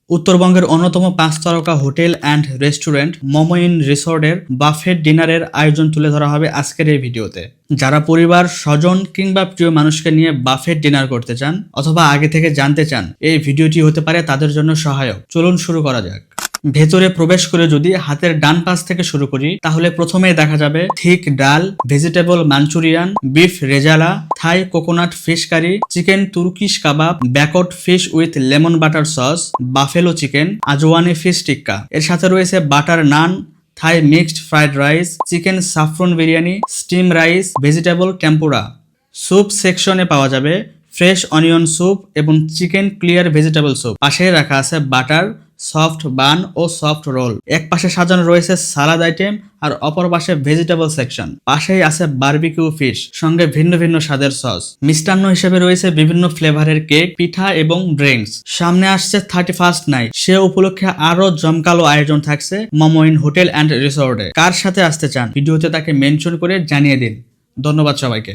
উত্তরবঙ্গের অন্যতম 5 তারকা hotel and restaurant momo in রিসোর্টের বাফেট ডিনারের আয়োজন তুলে ধরা হবে আজকের এই ভিডিওতে। যারা পরিবার, স্বজন কিংবা প্রিয় মানুষকে নিয়ে বাফেট ডিনার করতে চান অথবা আগে থেকে জানতে চান, এই ভিডিওটি হতে পারে তাদের জন্য সহায়ক। চলুন শুরু করা যাক। ভেতরে প্রবেশ করে যদি হাতের ডান পাশ থেকে শুরু করি, তাহলে প্রথমেই দেখা যাবে thick dal, vegetable Manchurian, beef rezala, Thai coconut fish curry, chicken Turkish kebab, baked fish with lemon butter sauce, buffalo chicken, ajwaini fish tikka. এর সাথে রয়েছে butter naan, Thai mixed fried rice, chicken saffron biryani, steam rice, vegetable tempura. Soup সেকশনে পাওয়া যাবে fresh onion soup এবং chicken clear vegetable soup. পাশে রাখা আছে বাটার, সফট বান ও সফট রোল। এক পাশে সাজানো রয়েছে সালাদ আইটেম আর অপর পাশে ভেজিটেবল সেকশন। পাশেই আছে বারবিকিউ ফিশ, সঙ্গে ভিন্ন ভিন্ন স্বাদের সস। মিষ্টান্ন হিসেবে রয়েছে বিভিন্ন ফ্লেভারের কেক, পিঠা এবং ড্রিঙ্কস। সামনে আসছে 31st নাইট, সে উপলক্ষে আরো জমকালো আয়োজন থাকছে মোমো ইন হোটেল অ্যান্ড রিসোর্টে। কার সাথে আসতে চান ভিডিওতে তাকে মেনশন করে জানিয়ে দিন। ধন্যবাদ সবাইকে।